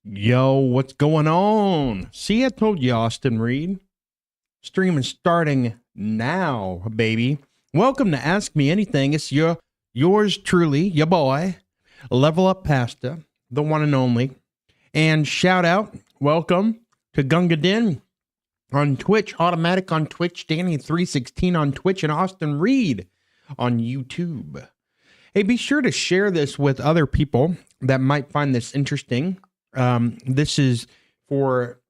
Yo, what's going on? See, I told you, Austin Reed. Stream is starting now, baby. Welcome to Ask Me Anything. It's yours truly, your boy, LeveLUpPastor, the one and only. And shout out, welcome to Gunga Din on Twitch, Automatic on Twitch, Danny316 on Twitch, and Austin Reed on YouTube. Hey, be sure to share this with other people that might find this interesting. This is for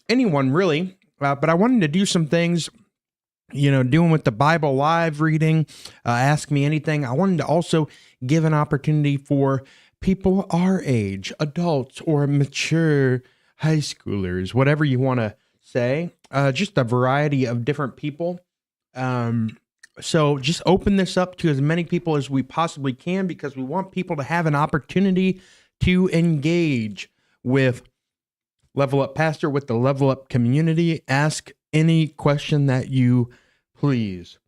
anyone really, but I wanted to do some things, doing with the Bible live reading, Ask Me Anything. I wanted to also give an opportunity for people our age, adults or mature high schoolers, whatever you want to say, just a variety of different people. So just open this up to as many people as we possibly can, because we want people to have an opportunity to engage with LeveLUpPastor, with the Level Up community. Ask any question that you please.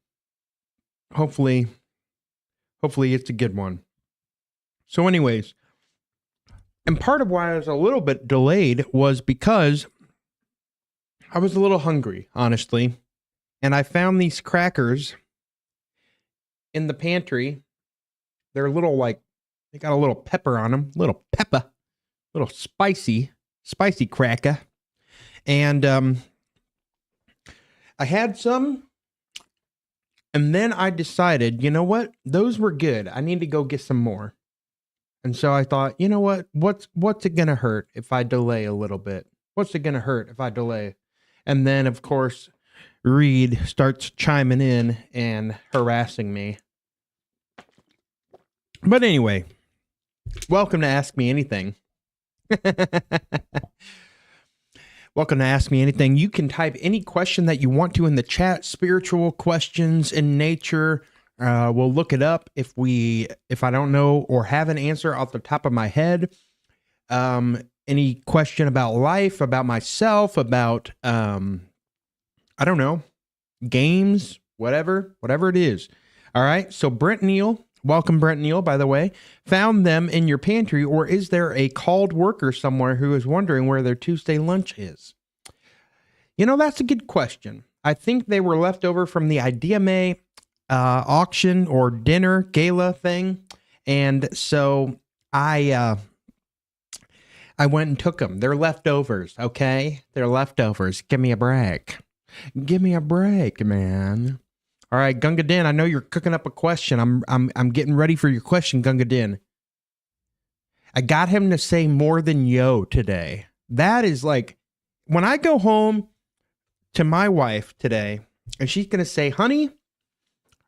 Hopefully it's a good one. So anyways, and part of why I was a little bit delayed was because I was a little hungry, honestly. And I found these crackers in the pantry. They're little, they got a little pepper on them, little spicy cracker. And I had some, and then I decided, you know what? Those were good. I need to go get some more. And so I thought, you know what? What's it going to hurt if I delay a little bit? What's it going to hurt if I delay? And then, of course, Reed starts chiming in and harassing me. But anyway, welcome to Ask Me Anything. Welcome to Ask Me Anything. You can type any question that you want to in the chat. Spiritual questions in nature. We'll look it up if I don't know or have an answer off the top of my head. Any question about life, about myself, about I don't know, games, whatever it is. All right. So Brent Neal. Welcome, Brent Neal, by the way. Found them in your pantry, or is there a called worker somewhere who is wondering where their Tuesday lunch is? That's a good question. I think they were left over from the Idea May auction or dinner gala thing. And so I went and took them. They're leftovers, okay? They're leftovers. Give me a break. Give me a break, man. All right, Gunga Din, I know you're cooking up a question. I'm getting ready for your question, Gunga Din. I got him to say more than yo today. That is like, when I go home to my wife today, and she's going to say, honey,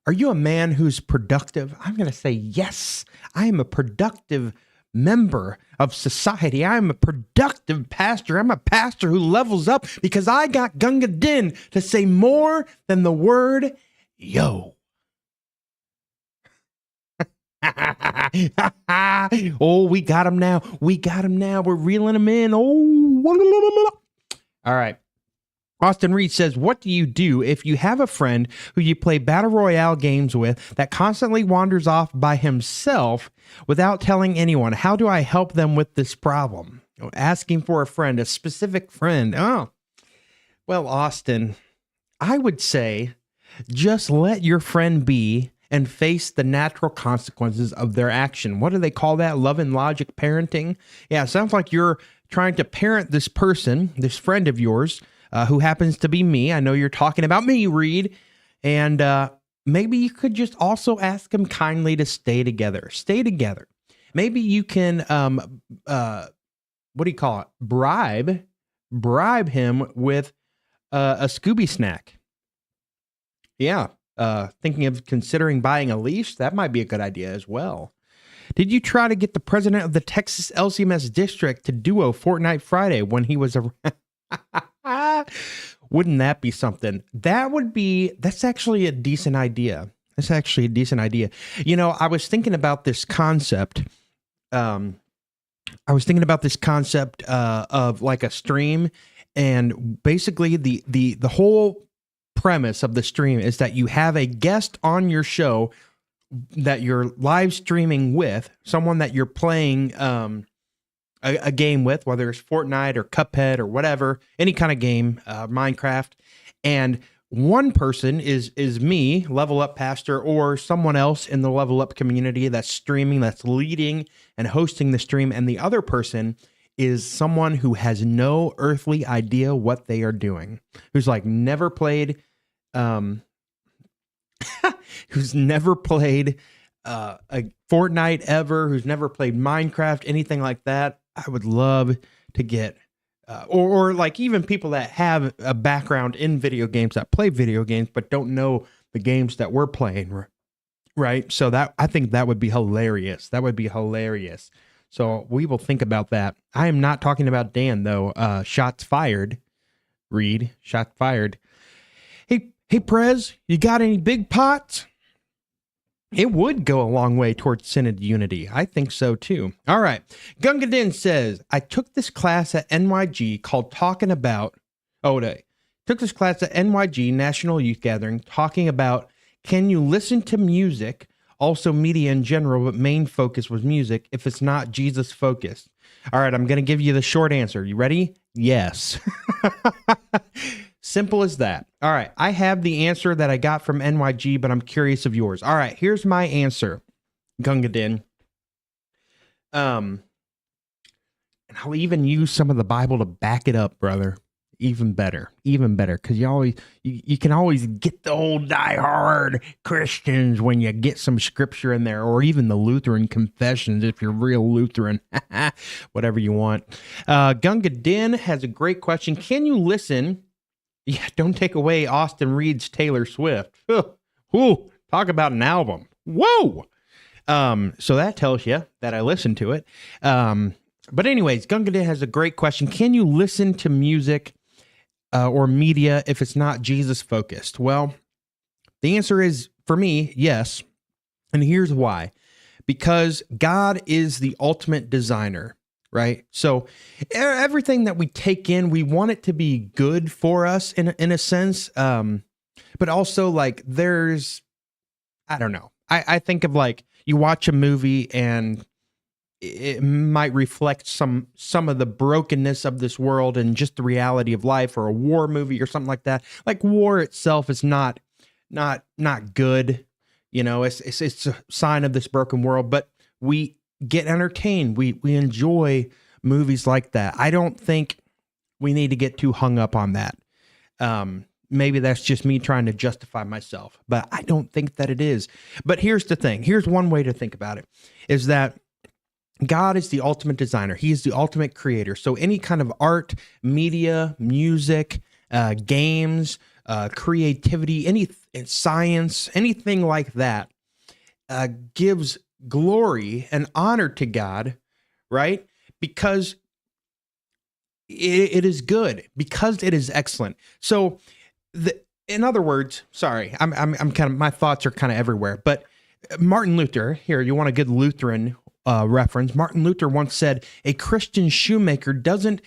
are you a man who's productive? I'm going to say, yes, I am a productive member of society. I'm a productive pastor. I'm a pastor who levels up because I got Gunga Din to say more than the word yo. Oh, we got him now. We're reeling him in. Oh, all right. Austin Reed says, what do you do if you have a friend who you play battle royale games with that constantly wanders off by himself without telling anyone? How do I help them with this problem? Asking for a friend, a specific friend. Oh, well, Austin, I would say, just let your friend be and face the natural consequences of their action. What do they call that? Love and logic parenting? Yeah, it sounds like you're trying to parent this person, this friend of yours, who happens to be me. I know you're talking about me, Reed. And maybe you could just also ask him kindly to stay together. Stay together. Maybe you can, what do you call it? Bribe him with a Scooby snack. Yeah, thinking of considering buying a leash? That might be a good idea as well. Did you try to get the president of the Texas LCMS district to duo Fortnite Friday when he was around? Wouldn't that be something? That's actually a decent idea. I was thinking about this concept. Of like a stream, and basically the whole premise of the stream is that you have a guest on your show that you're live streaming with, someone that you're playing a game with, whether it's Fortnite or Cuphead or whatever, any kind of game, Minecraft. And one person is me, LeveLUpPastor, or someone else in the Level Up community that's streaming, that's leading and hosting the stream. And the other person is someone who has no earthly idea what they are doing, who's like never played, who's never played a Fortnite ever, who's never played Minecraft, anything like that. I would love to get, or like even people that have a background in video games, that play video games, but don't know the games that we're playing, right? So that, I think that would be hilarious. That would be hilarious. So we will think about that. I am not talking about Dan though. Shots fired, Reed. Shots fired. Hey, Prez, you got any big pots? It would go a long way towards synod unity. I think so too. All right. Gungadin says, I took this class at NYG called Talking About, took this class at NYG, National Youth Gathering, talking about, can you listen to music, also media in general, but main focus was music, if it's not Jesus focused? All right, I'm going to give you the short answer. You ready? Yes. Simple as that. All right, I have the answer that I got from NYG, but I'm curious of yours. All right, here's my answer, Gungadin. And I'll even use some of the Bible to back it up, brother. Even better, because you can always get the old diehard Christians when you get some scripture in there, or even the Lutheran confessions if you're real Lutheran, whatever you want. Gungadin has a great question. Can you listen? Yeah, don't take away Austin Reed's Taylor Swift. Ooh, talk about an album. Whoa! So that tells you that I listened to it. But anyways, Gungadin has a great question. Can you listen to music or media if it's not Jesus focused? Well, the answer is, for me, yes. And here's why. Because God is the ultimate designer. Right? So everything that we take in, we want it to be good for us in a sense. But also like I don't know. I think of like you watch a movie and it might reflect some of the brokenness of this world and just the reality of life, or a war movie or something like that. Like war itself is not good. You know, it's a sign of this broken world, but we get entertained. We enjoy movies like that. I don't think we need to get too hung up on that. Maybe that's just me trying to justify myself, but I don't think that it is. But here's the thing. Here's one way to think about it, is that God is the ultimate designer. He is the ultimate creator. So any kind of art, media, music, games, creativity, any science, anything like that, gives glory and honor to God, right? Because it is good, because it is excellent. So, in other words, sorry, I'm kind of, my thoughts are kind of everywhere. But Martin Luther, here, you want a good Lutheran reference? Martin Luther once said, "A Christian shoemaker doesn't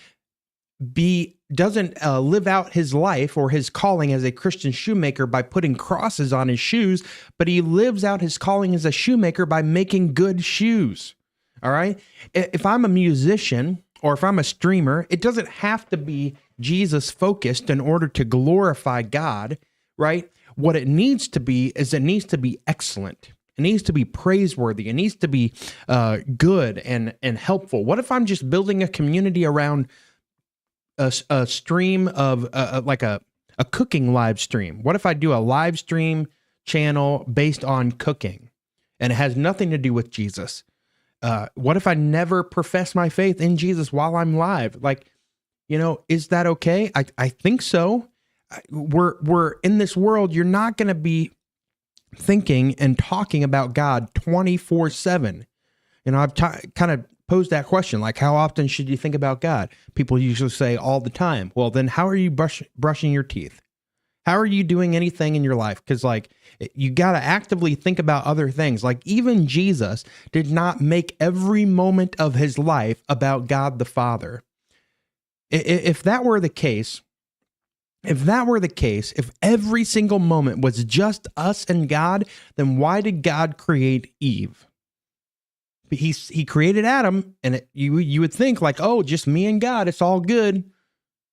live out his life or his calling as a Christian shoemaker by putting crosses on his shoes, but he lives out his calling as a shoemaker by making good shoes." All right? If I'm a musician or if I'm a streamer, it doesn't have to be Jesus focused in order to glorify God, right? What it needs to be is, it needs to be excellent. It needs to be praiseworthy. It needs to be good and helpful. What if I'm just building a community around a stream of like a cooking live stream? What if I do a live stream channel based on cooking and it has nothing to do with Jesus? What if I never profess my faith in Jesus while I'm live? Like, you know, is that okay? I think so. We're in this world. You're not going to be thinking and talking about God 24/7. You know, I've kind of posed that question, like, how often should you think about God? People usually say all the time. Well, then how are you brushing your teeth? How are you doing anything in your life? Because, like, you got to actively think about other things. Like, even Jesus did not make every moment of his life about God the Father. If that were the case, if every single moment was just us and God, then why did God create Eve? he created Adam, and you would think like, oh, just me and God, it's all good.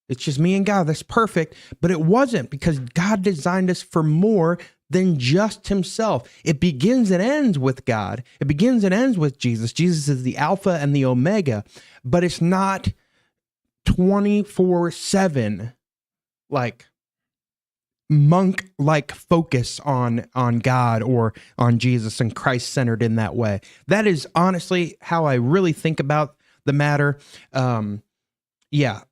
It's just me and God, that's perfect. But it wasn't, because God designed us for more than just himself. It begins and ends with God. It begins and ends with Jesus. Jesus is the Alpha and the Omega, but it's not 24/7 like monk-like focus on God or on Jesus and Christ centered in that way. That is honestly how I really think about the matter. Yeah.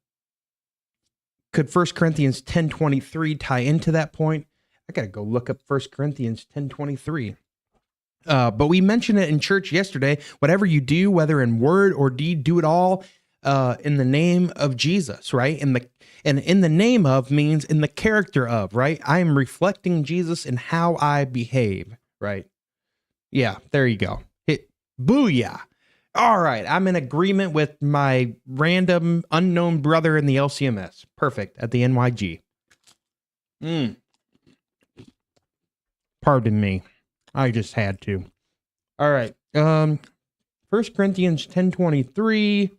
Could 1 Corinthians 10:23 tie into that point? I got to go look up 1 Corinthians 10:23. But we mentioned it in church yesterday. Whatever you do, whether in word or deed, do it all in the name of Jesus, right? And in the name of means in the character of, right? I am reflecting Jesus in how I behave, right? Yeah, there you go. Booyah. All right, I'm in agreement with my random unknown brother in the LCMS. Perfect, at the NYG. Pardon me. I just had to. All right. 1 Corinthians 10:23.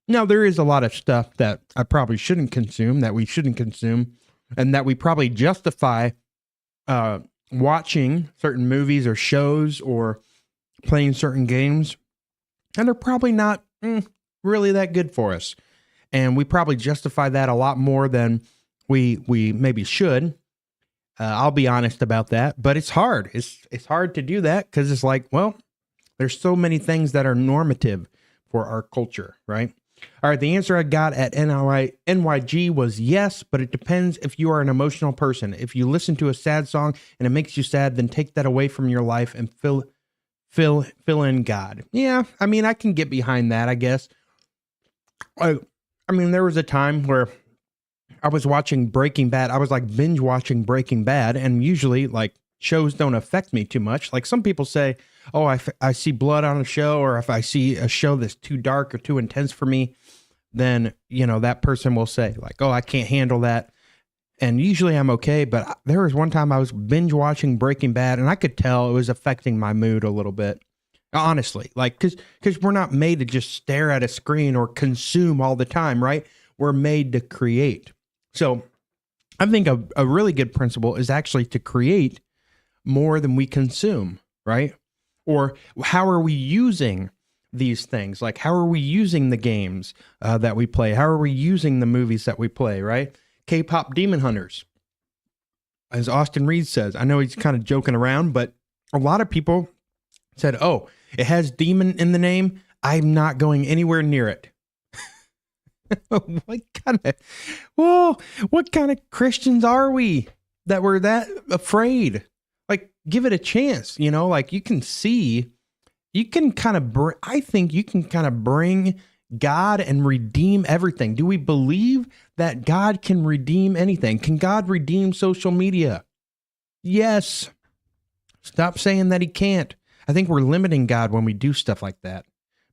Now, there is a lot of stuff that I probably shouldn't consume, that we shouldn't consume, and that we probably justify watching certain movies or shows or playing certain games, and they're probably not really that good for us. And we probably justify that a lot more than we maybe should. I'll be honest about that, but it's hard. It's hard to do that because it's like, well, there's so many things that are normative for our culture, right? All right, the answer I got at NYG was yes, but it depends if you are an emotional person. If you listen to a sad song and it makes you sad, then take that away from your life and fill in God. Yeah, I mean, I can get behind that, I guess. I mean, there was a time where I was watching Breaking Bad. I was like binge watching Breaking Bad, and usually like shows don't affect me too much. Like some people say, oh, I see blood on a show, or if I see a show that's too dark or too intense for me, then, you know, that person will say like, oh, I can't handle that. And usually I'm okay. But there was one time I was binge watching Breaking Bad, and I could tell it was affecting my mood a little bit. Honestly, like, because we're not made to just stare at a screen or consume all the time, right? We're made to create. So I think a really good principle is actually to create more than we consume, right? Or how are we using these things? Like, how are we using the games that we play? How are we using the movies that we play, right? K-pop Demon Hunters, as Austin Reed says. I know he's kind of joking around, but a lot of people said, oh, it has demon in the name, I'm not going anywhere near it. What kind of Christians are we that we're that afraid? Like, give it a chance, you know, like you can kind of I think you can kind of bring God and redeem everything. Do we believe that God can redeem anything? Can God redeem social media? Yes. Stop saying that he can't. I think we're limiting God when we do stuff like that,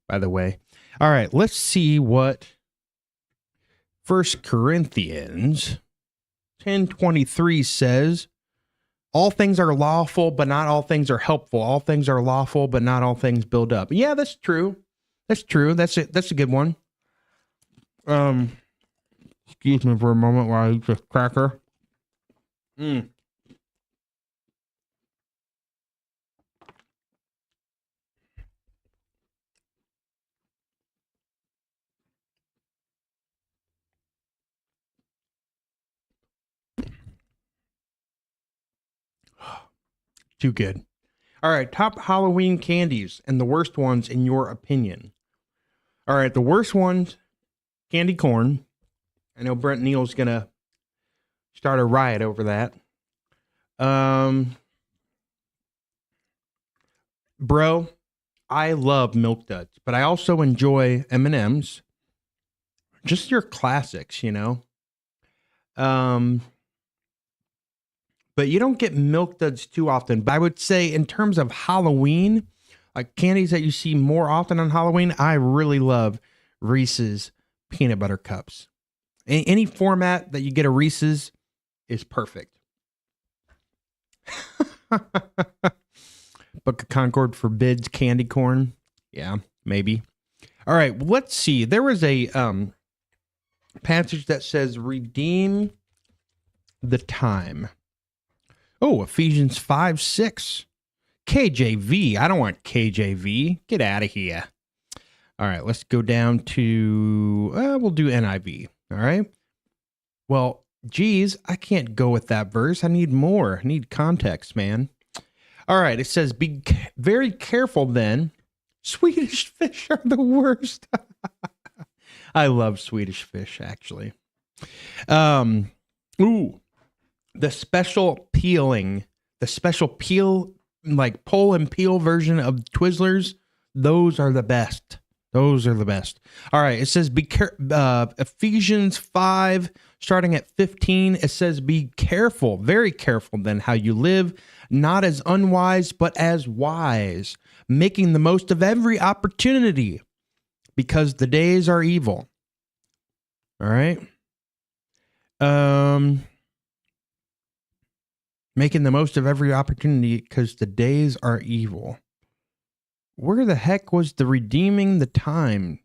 by the way. All right, let's see what 1 Corinthians 10:23 says. All things are lawful, but not all things are helpful. All things are lawful, but not all things build up. Yeah, that's true. That's true. That's a good one. Excuse me for a moment while I eat this cracker. Too good. All right, top Halloween candies and the worst ones in your opinion. All right, the worst ones, candy corn. I know Brent Neal's gonna start a riot over that. Bro, I love Milk Duds, but I also enjoy M&Ms. Just your classics, you know. But you don't get Milk Duds too often. But I would say in terms of Halloween, like candies that you see more often on Halloween, I really love Reese's peanut butter cups. Any format that you get a Reese's is perfect. Book of Concord forbids candy corn. Yeah, maybe. All right, well, let's see. There was a passage that says, redeem the time. Oh, Ephesians 5:6. KJV. I don't want KJV. Get out of here. All right, let's go down to, we'll do NIV. All right. Well, geez, I can't go with that verse. I need more. I need context, man. All right, it says, be very careful then. Swedish fish are the worst. I love Swedish fish, actually. Ooh, the special peeling, like pull and peel version of Twizzlers, those are the best. Those are the best. All right, it says Ephesians 5, starting at 15, it says, be careful, very careful then how you live, not as unwise, but as wise, making the most of every opportunity, because the days are evil. All right. Making the most of every opportunity because the days are evil. Where the heck was the redeeming the time?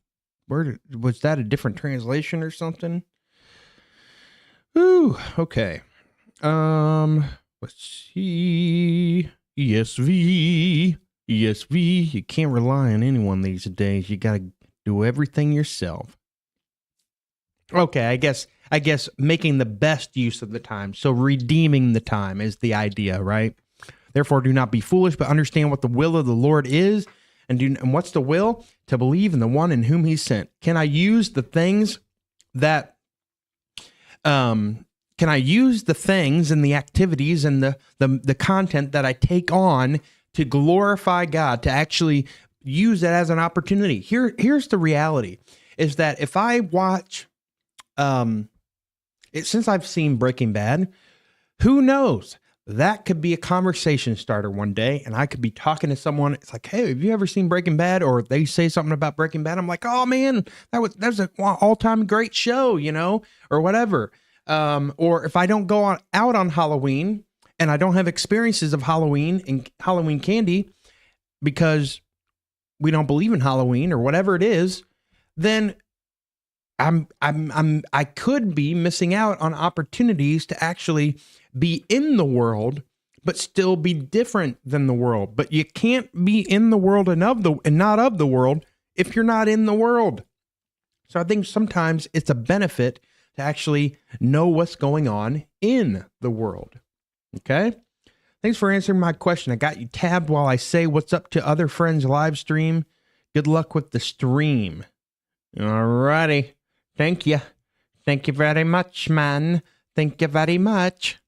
Where was that, a different translation or something? Ooh, okay. Let's see. ESV. You can't rely on anyone these days. You got to do everything yourself. Okay, I guess making the best use of the time. So redeeming the time is the idea, right? Therefore, do not be foolish, but understand what the will of the Lord is. And what's the will? To believe in the one in whom he sent. Can I use the things that, can I use the things and the activities and the content that I take on to glorify God, to actually use it as an opportunity? Here's the reality, is that if I watch, since I've seen Breaking Bad, who knows? That could be a conversation starter one day, and I could be talking to someone. It's like, hey, have you ever seen Breaking Bad? Or they say something about Breaking Bad. I'm like, oh man, that was an all-time great show, or whatever. Or if I don't go out on Halloween and I don't have experiences of Halloween and Halloween candy because we don't believe in Halloween or whatever it is, then I could be missing out on opportunities to actually be in the world, but still be different than the world. But you can't be in the world and not of the world if you're not in the world. So I think sometimes it's a benefit to actually know what's going on in the world. Okay? Thanks for answering my question. I got you tabbed while I say what's up to other friends live stream. Good luck with the stream. All righty. Thank you. Thank you very much, man. Thank you very much.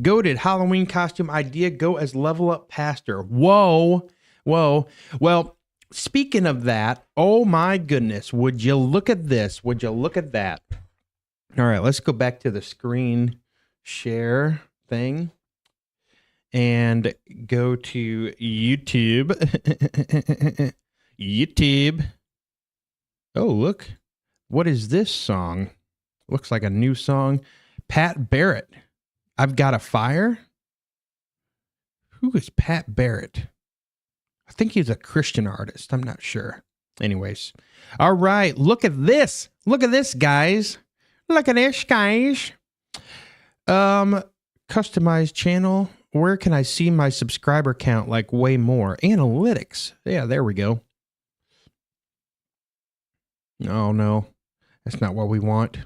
Goated Halloween costume idea. Go as LeveLUpPastor. Whoa. Well, speaking of that, oh my goodness. Would you look at this? Would you look at that? All right, let's go back to the screen share thing and go to YouTube. YouTube. Oh, look. What is this song? Looks like a new song. Pat Barrett. I've Got a Fire. Who is Pat Barrett? I think he's a Christian artist. I'm not sure. Anyways. All right. Look at this. Look at this, guys. Look at this, guys. Customized channel. Where can I see my subscriber count? Like way more. Analytics. Yeah, there we go. Oh, no. That's not what we want.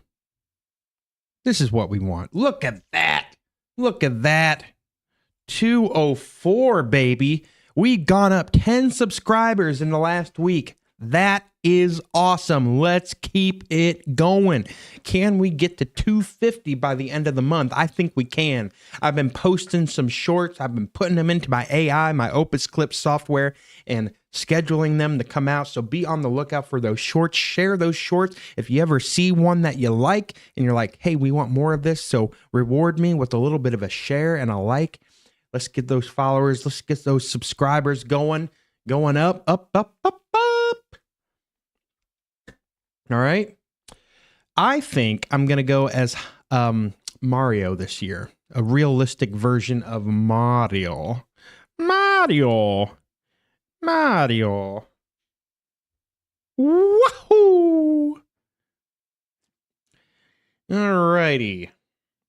This is what we want. Look at that. Look at that. 204, baby. We've gone up 10 subscribers in the last week. That is awesome. Let's keep it going. Can we get to 250 by the end of the month? I think we can. I've been posting some shorts. I've been putting them into my AI, my Opus Clip software, and scheduling them to come out. So be on the lookout for those shorts. Share those shorts. If you ever see one that you like and you're like, hey, we want more of this, so reward me with a little bit of a share and a like. Let's get those followers. Let's get those subscribers going up. All right. I think I'm going to go as Mario this year. A realistic version of Mario. Mario. Mario. Wahoo! Alrighty.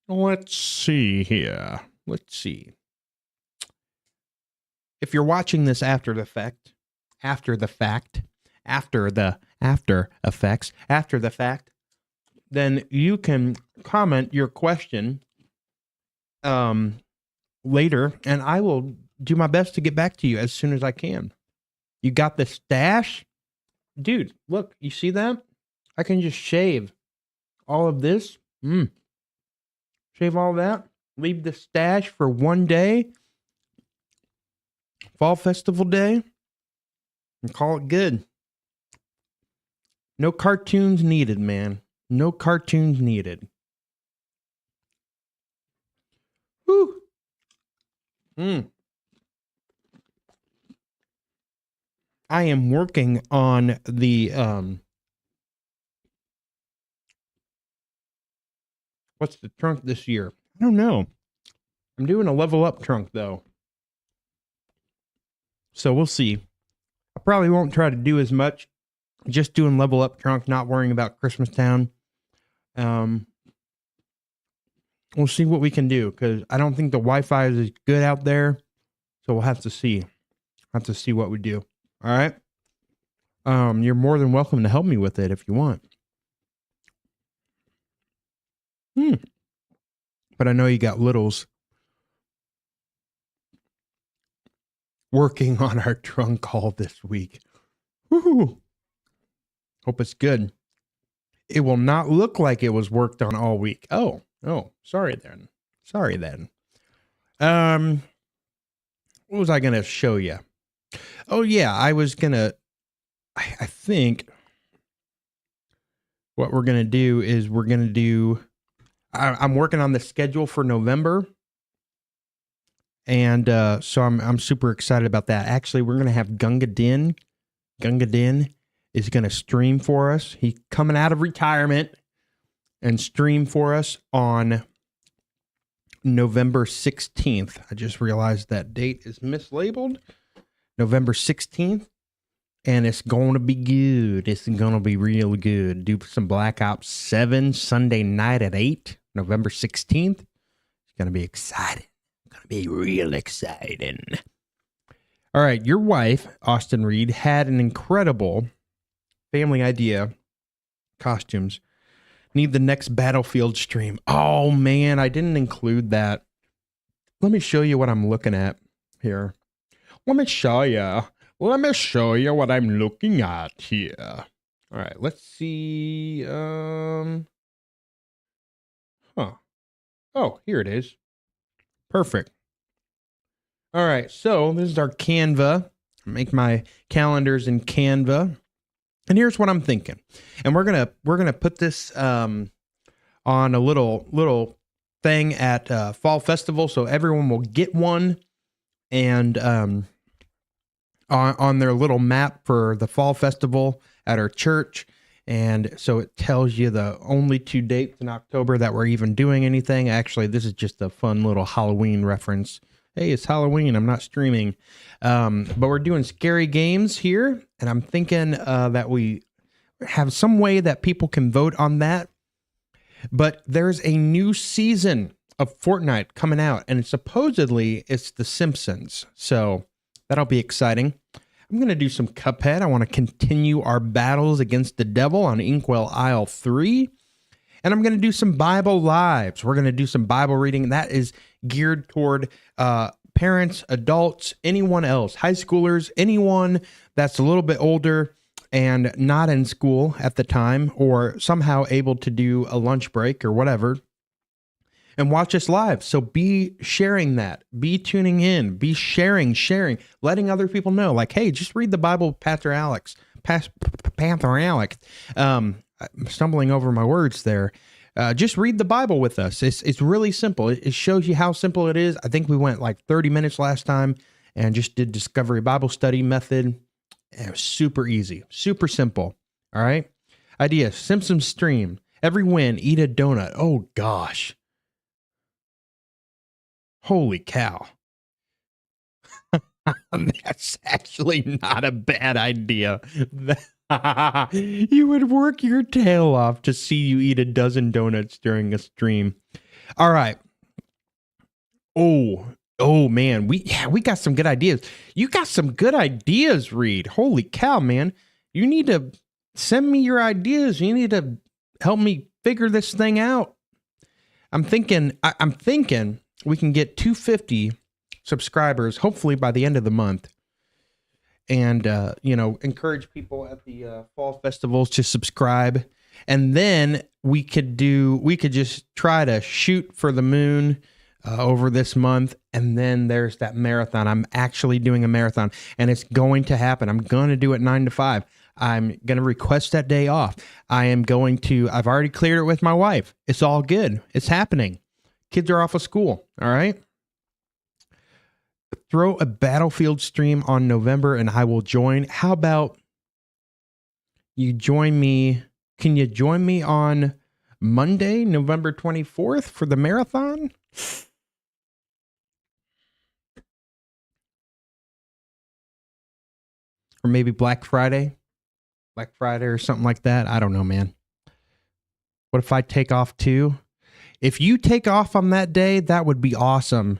Let's see here. Let's see. If you're watching this after the fact, then you can comment your question later, and I will do my best to get back to you as soon as I can. You got the stash? Dude, look, you see that? I can just shave all of this. Shave all that. Leave the stash for one day. Fall Festival Day. And call it good. No cartoons needed, man. No cartoons needed. Whew. I am working on the what's the trunk this year? I don't know. I'm doing a level up trunk though. So we'll see. I probably won't try to do as much. Just doing level up trunk, not worrying about Christmas Town. We'll see what we can do, because I don't think the Wi-Fi is as good out there. So we'll have to see. Have to see what we do. All right. You're more than welcome to help me with it if you want. But I know you got littles working on our trunk haul this week. Woo-hoo. Hope it's good. It will not look like it was worked on all week. Oh, sorry then. What was I going to show you? Oh yeah, I was going to, I think what we're going to do is I'm working on the schedule for November. And so I'm super excited about that. Actually, we're going to have Gunga Din. Gunga Din is going to stream for us. He's coming out of retirement and stream for us on November 16th. I just realized that date is mislabeled. November 16th. And it's going to be good. It's going to be real good. Do some Black Ops 7 Sunday night at 8, November 16th. It's going to be exciting. Going to be real exciting. All right. Your wife, Austin Reed, had an incredible family idea. Costumes. Need the next Battlefield stream. Oh, man. I didn't include that. Let me show you what I'm looking at here. Let me show you what I'm looking at here. All right, let's see. Oh, here it is. Perfect. All right, so this is our Canva. Make my calendars in Canva. And here's what I'm thinking. And we're gonna put this on a little thing at Fall Festival, so everyone will get one. And on their little map for the Fall Festival at our church. And so it tells you the only 2 dates in October that we're even doing anything. Actually, this is just a fun little Halloween reference. Hey, it's Halloween. I'm not streaming. But we're doing scary games here. And I'm thinking that we have some way that people can vote on that. But there's a new season of Fortnite coming out. And supposedly it's The Simpsons. So that'll be exciting. I'm going to do some Cuphead. I want to continue our battles against the devil on Inkwell Isle 3. And I'm going to do some Bible Lives. We're going to do some Bible reading. That is geared toward parents, adults, anyone else, high schoolers, anyone that's a little bit older and not in school at the time or somehow able to do a lunch break or whatever. And watch us live. So be sharing that. Be tuning in. Be sharing, letting other people know. Like, hey, just read the Bible, Panther Alex. I'm stumbling over my words there. Just read the Bible with us. It's really simple. It shows you how simple it is. I think we went like 30 minutes last time and just did Discovery Bible Study method. And it was super easy, super simple. All right. Idea: Simpsons stream. Every win, eat a donut. Oh gosh. Holy cow. That's actually not a bad idea. You would work your tail off to see you eat a dozen donuts during a stream. All right. Oh man, we got some good ideas. You got some good ideas, Reed. Holy cow, man. You need to send me your ideas. You need to help me figure this thing out. I'm thinking we can get 250 subscribers hopefully by the end of the month. And encourage people at the fall festivals to subscribe. And then we could just try to shoot for the moon over this month. And then there's that marathon. I'm actually doing a marathon, and it's going to happen. I'm going to do it 9 to 5. I'm going to request that day off. I've already cleared it with my wife. It's all good. It's happening. Kids are off of school. All right. Throw a Battlefield stream on November and I will join. How about you join me? Can you join me on Monday, November 24th for the marathon? Or maybe Black Friday or something like that. I don't know, man. What if I take off too? If you take off on that day, that would be awesome.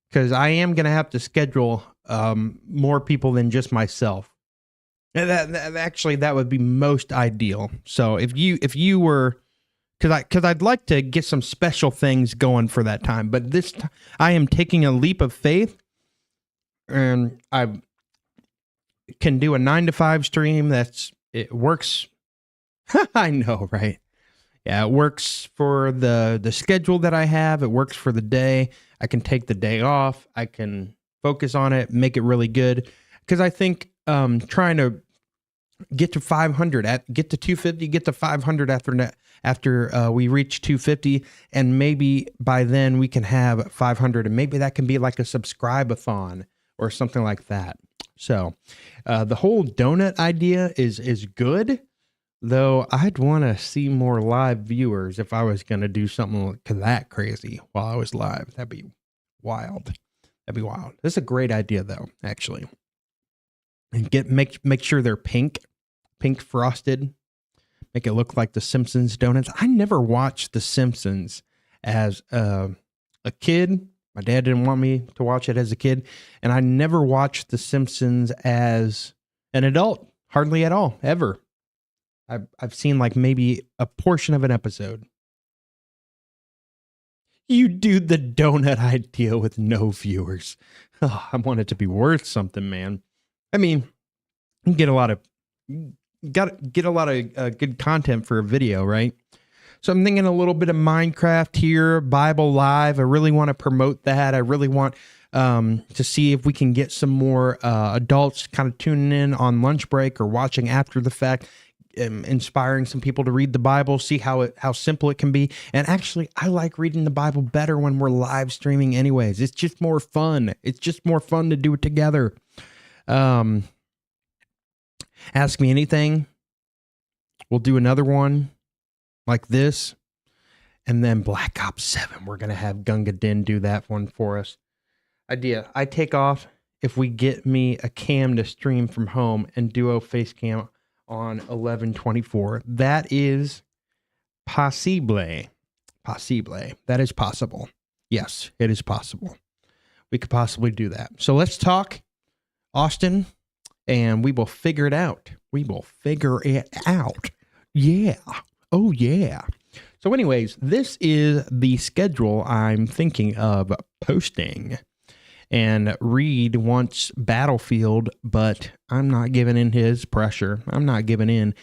Because I am going to have to schedule more people than just myself. That would be most ideal. So if you were, because I'd like to get some special things going for that time. But I am taking a leap of faith, and I can do a 9 to 5 stream. It works. I know, right? Yeah, it works for the schedule that I have. It works for the day. I can take the day off. I can focus on it, make it really good. Because I think trying to get to 500, get to 250, get to 500 after we reach 250, and maybe by then we can have 500, and maybe that can be like a subscribe-a-thon or something like that. So the whole donut idea is good. Though I'd want to see more live viewers if I was going to do something that crazy while I was live. That'd be wild. That'd be wild. This is a great idea, though, actually. And make sure they're pink frosted. Make it look like the Simpsons donuts. I never watched the Simpsons as a kid. My dad didn't want me to watch it as a kid, and I never watched the Simpsons as an adult, hardly at all, ever. I've seen like maybe a portion of an episode. You do the donut idea with no viewers. Oh, I want it to be worth something, man. I mean, you get a lot of good content for a video, right? So I'm thinking a little bit of Minecraft here, Bible Live. I really want to promote that. I really want to see if we can get some more adults kind of tuning in on lunch break or watching after the fact. Inspiring some people to read the Bible, see how simple it can be. And actually, I like reading the Bible better when we're live streaming anyways. It's just more fun. It's just more fun to do it together. Ask Me Anything. We'll do another one like this. And then Black Ops 7. We're going to have Gunga Din do that one for us. Idea. I take off if we get me a cam to stream from home and duo face cam on 11/24. That is possible. That is possible. Yes, it is possible. We could possibly do that. So let's talk, Austin, and we will figure it out. Yeah. Oh, yeah. So anyways, this is the schedule I'm thinking of posting. And Reed wants Battlefield, but I'm not giving in to his pressure. I'm not giving in.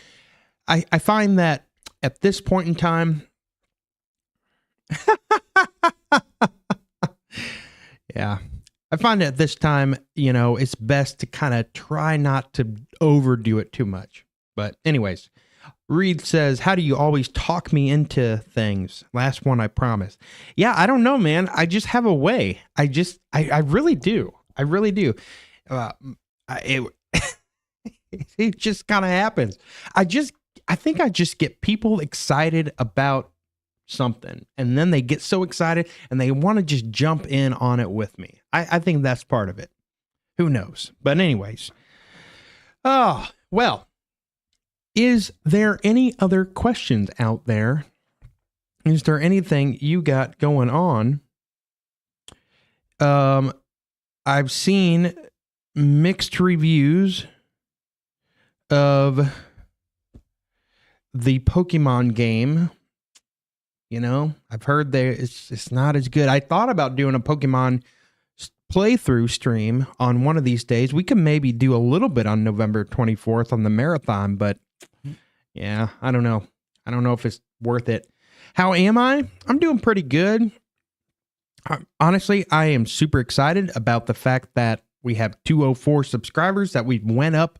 I find that at this point in time, yeah, I find at this time, it's best to kind of try not to overdo it too much. But anyways, Reed says, how do you always talk me into things? Last one, I promise. Yeah, I don't know, man. I just have a way. I really do. I really do. It just kind of happens. I think I just get people excited about something, and then they get so excited and they want to just jump in on it with me. I think that's part of it. Who knows? But anyways. Oh, well, is there any other questions out there? Is there anything you got going on? I've seen mixed reviews of the Pokemon game. You know, I've heard it's not as good. I thought about doing a Pokemon playthrough stream on one of these days. We can maybe do a little bit on November 24th on the marathon, but yeah, I don't know. I don't know if it's worth it. How am I? I'm doing pretty good. Honestly, I am super excited about the fact that we have 204 subscribers, that we went up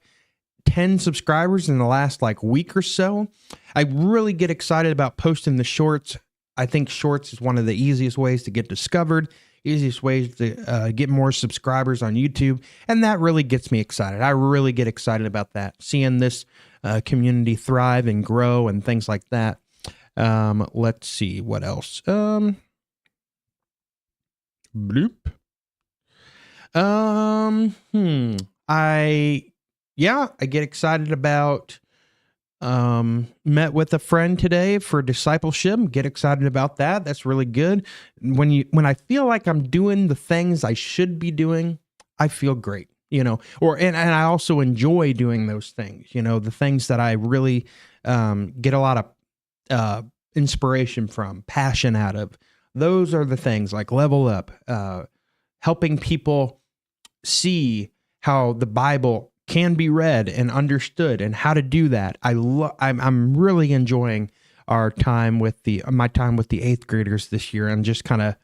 10 subscribers in the last week or so. I really get excited about posting the shorts. I think shorts is one of the easiest ways to get discovered, easiest ways to get more subscribers on YouTube. And that really gets me excited. I really get excited about that, seeing this community thrive and grow and things like that. Let's see what else. Bloop. I get excited about met with a friend today for discipleship. Get excited about that. That's really good. When I feel like I'm doing the things I should be doing, I feel great, and I also enjoy doing those things, the things that I really get a lot of inspiration from, passion out of. Those are the things like Level Up, helping people see how the Bible can be read and understood and how to do that. I'm really enjoying my time with the 8th graders this year, and just kind of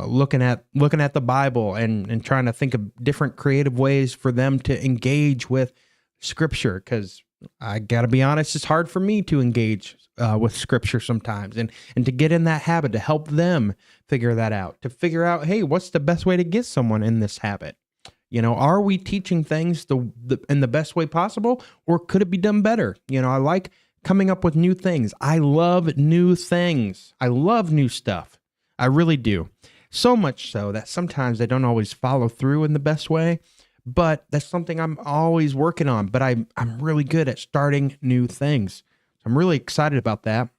looking at the Bible and trying to think of different creative ways for them to engage with Scripture, because I gotta be honest, it's hard for me to engage with Scripture sometimes, and to get in that habit, to help them figure that out, to figure out, hey, what's the best way to get someone in this habit? Are we teaching things in the best way possible, or could it be done better? I like coming up with new things. I love new things. I love new stuff. I really do. So much so that sometimes I don't always follow through in the best way, but that's something I'm always working on. But I'm really good at starting new things. I'm really excited about that.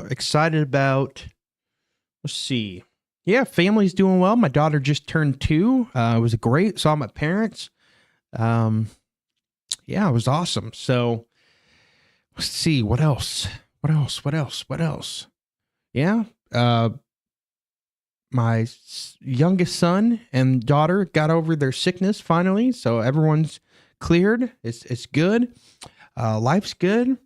Excited about, let's see. Yeah, family's doing well. My daughter just turned 2. It was great. Saw my parents. Yeah, it was awesome. So let's see. What else? Yeah. My youngest son and daughter got over their sickness finally. So everyone's cleared. It's good. Life's good.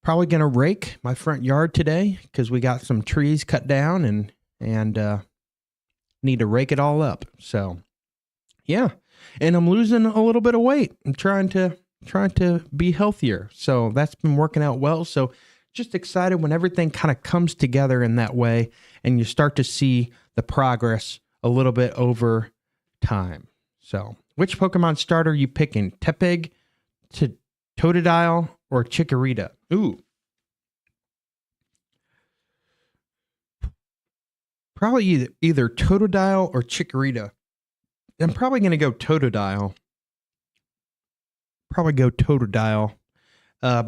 Probably going to rake my front yard today because we got some trees cut down and need to rake it all up. So, yeah. And I'm losing a little bit of weight. I'm trying to be healthier. So that's been working out well. So just excited when everything kind of comes together in that way and you start to see the progress a little bit over time. So which Pokemon starter are you picking? Tepig, Totodile, or Chikorita? Ooh. Probably either Totodile or Chikorita. I'm probably going to go Totodile.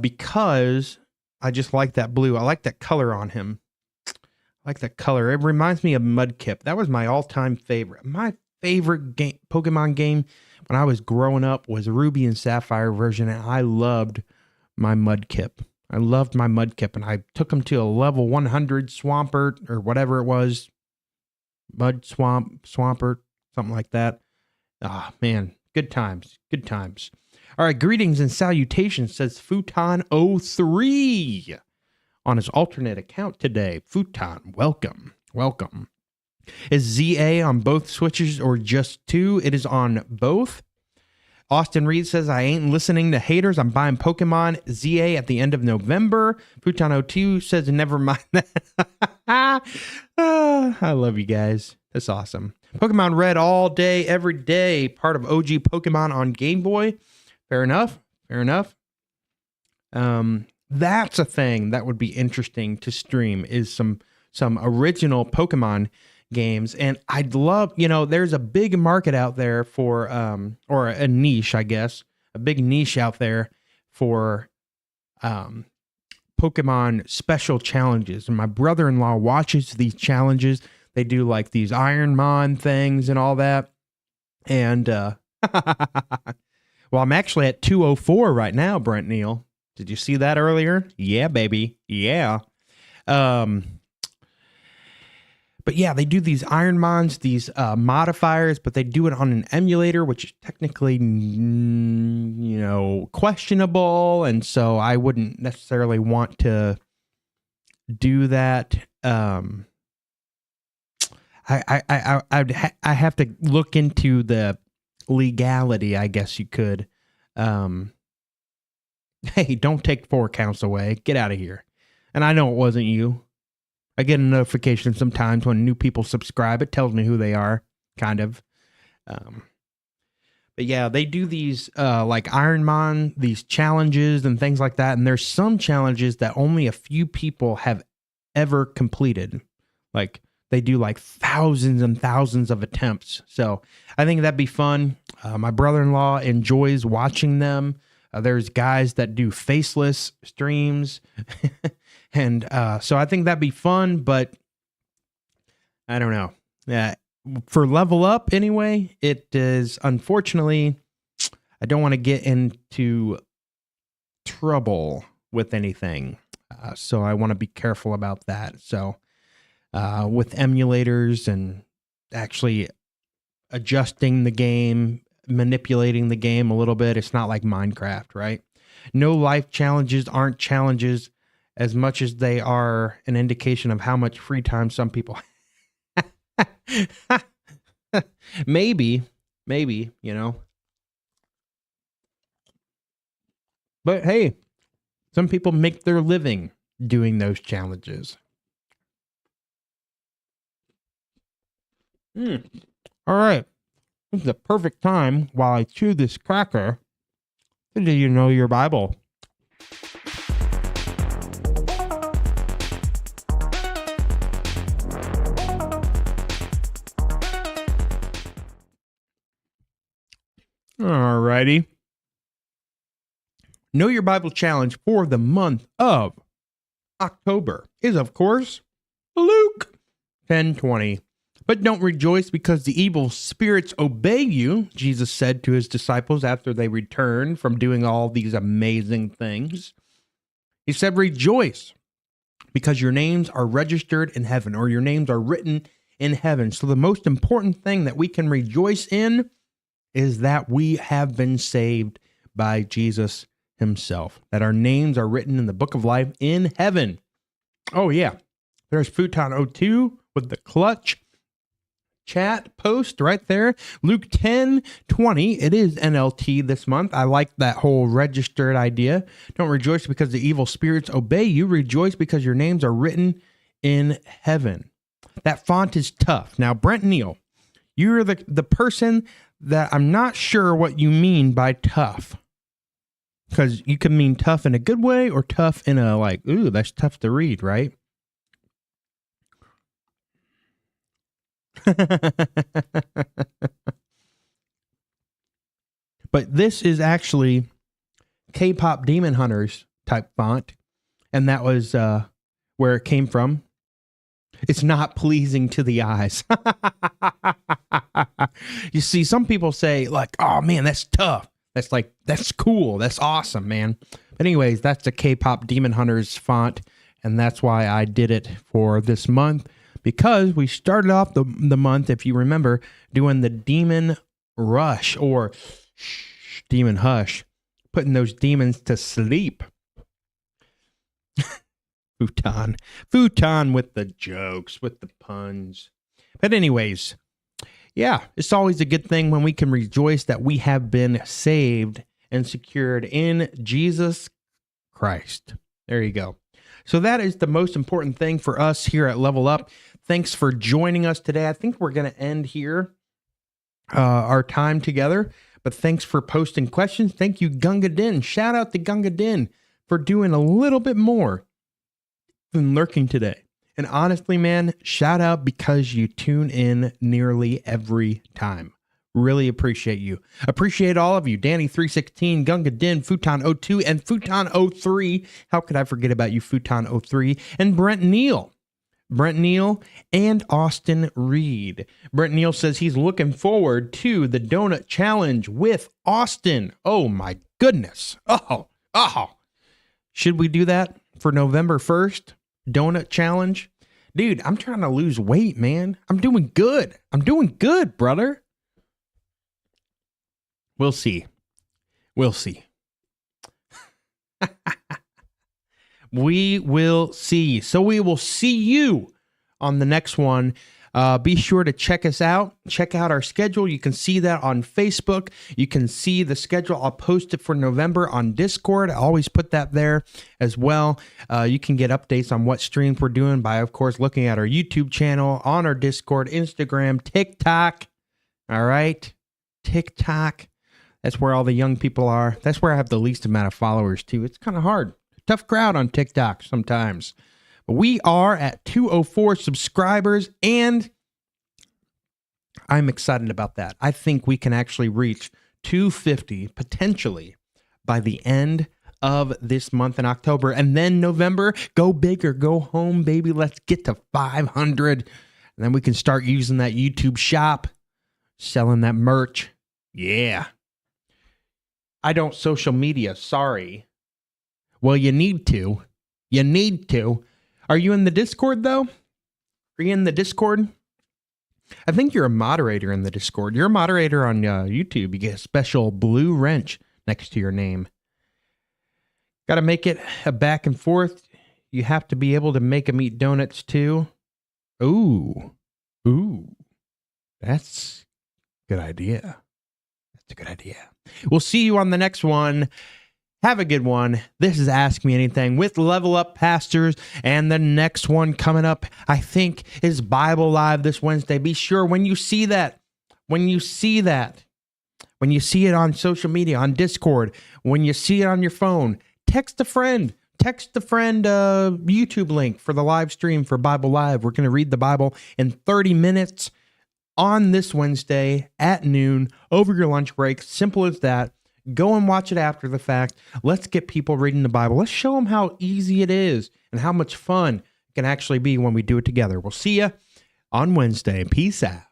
Because I just like that blue. I like that color on him. I like that color. It reminds me of Mudkip. That was my all-time favorite. My favorite Pokemon game when I was growing up was Ruby and Sapphire version, and I loved my Mudkip. And I took him to a level 100 Swampert or whatever it was. Swampert, something like that. Ah, man, good times. All right, greetings and salutations, says Futon03 on his alternate account today. Futon, welcome. Is ZA on both Switches or just 2? It is on both. Austin Reed says, I ain't listening to haters. I'm buying Pokemon ZA at the end of November. Futon02 says, never mind that. I love you guys. That's awesome. Pokemon Red all day, every day. Part of OG Pokemon on Game Boy. Fair enough. That's a thing that would be interesting to stream, is some original Pokemon games. And I'd love, there's a big market out there for, or a niche, I guess, a big niche out there for Pokemon special challenges. And my brother-in-law watches these challenges. They do like these Ironmon things and all that. And, well, I'm actually at 204 right now, Brent Neal. Did you see that earlier? Yeah, baby. Yeah. But yeah, they do these Ironmons, these modifiers, but they do it on an emulator, which is technically, questionable. And so I wouldn't necessarily want to do that. I have to look into the legality, I guess you could. Hey, don't take 4 counts away. Get out of here. And I know it wasn't you. I get a notification sometimes when new people subscribe. It tells me who they are, kind of. But yeah, they do these like Ironmon, these challenges and things like that. And there's some challenges that only a few people have ever completed. Like they do like thousands and thousands of attempts. So I think that'd be fun. My brother-in-law enjoys watching them. There's guys that do faceless streams. And so I think that'd be fun, but I don't know. For Level Up anyway, it is, unfortunately, I don't want to get into trouble with anything. So I want to be careful about that. So with emulators and actually adjusting the game, manipulating the game a little bit, it's not like Minecraft, right? No life challenges aren't challenges as much as they are an indication of how much free time some people have. maybe, But hey, some people make their living doing those challenges. All right. This is the perfect time while I chew this cracker. Do you know your Bible? Alrighty. Know Your Bible challenge for the month of October is, of course, Luke 10:20. But don't rejoice because the evil spirits obey you, Jesus said to his disciples after they returned from doing all these amazing things. He said, rejoice because your names are registered in heaven, or your names are written in heaven. So the most important thing that we can rejoice in is that we have been saved by Jesus himself, that our names are written in the book of life in heaven. Oh yeah, there's Futon02 with the clutch chat post right there. Luke 10:20. It is NLT this month. I like that whole registered idea. Don't rejoice because the evil spirits obey you. Rejoice because your names are written in heaven. That font is tough. Now, Brent Neal, you're the person that I'm not sure what you mean by tough. Because you can mean tough in a good way or tough in a like, ooh, that's tough to read, right? But this is actually K-pop Demon Hunters type font. And that was where it came from. It's not pleasing to the eyes. You see, some people say like, oh man, that's tough. That's cool. That's awesome, man. But anyways, that's the K-pop Demon Hunters font. And that's why I did it for this month. Because we started off the month, if you remember, doing the Demon Rush or Demon Hush. Putting those demons to sleep. Futon with the jokes, with the puns. But anyways, yeah, it's always a good thing when we can rejoice that we have been saved and secured in Jesus Christ. There you go. So that is the most important thing for us here at Level Up. Thanks for joining us today. I think we're going to end here our time together. But thanks for posting questions. Thank you, Gunga Din. Shout out to Gunga Din for doing a little bit more than lurking today. And honestly, man, shout out because you tune in nearly every time. Really appreciate you. Appreciate all of you. Danny316, Gunga Din, Futon02, and Futon03. How could I forget about you, Futon03? And Brent Neal. Brent Neal and Austin Reed. Brent Neal says he's looking forward to the donut challenge with Austin. Oh my goodness. Oh. Should we do that for November 1st? Donut challenge? Dude, I'm trying to lose weight, man. I'm doing good. Brother. We'll see. We will see. So we will see you on the next one. Be sure to check us out. Check out our schedule. You can see that on Facebook. You can see the schedule. I'll post it for November on Discord. I always put that there as well. You can get updates on what streams we're doing by, of course, looking at our YouTube channel, on our Discord, Instagram, TikTok. All right? TikTok. That's where all the young people are. That's where I have the least amount of followers, too. It's kind of hard. Tough crowd on TikTok sometimes. But we are at 204 subscribers, and I'm excited about that. I think we can actually reach 250 potentially by the end of this month in October. And then November, go big or go home, baby. Let's get to 500. And then we can start using that YouTube shop, selling that merch. Yeah. I don't social media, sorry. Well, you need to. Are you in the Discord, though? Are you in the Discord? I think you're a moderator in the Discord. You're a moderator on YouTube. You get a special blue wrench next to your name. Got to make it a back and forth. You have to be able to make them eat donuts, too. Ooh. That's a good idea. We'll see you on the next one. Have a good one. This is Ask Me Anything with LeveLUpPastors, and the next one coming up, I think, is Bible Live this Wednesday. Be sure when you see it on social media, on Discord, when you see it on your phone, text a friend. YouTube link for the live stream for Bible Live. We're going to read the Bible in 30 minutes on this Wednesday at noon over your lunch break. Simple as that. Go and watch it after the fact. Let's get people reading the Bible. Let's show them how easy it is and how much fun it can actually be when we do it together. We'll see you on Wednesday. Peace out.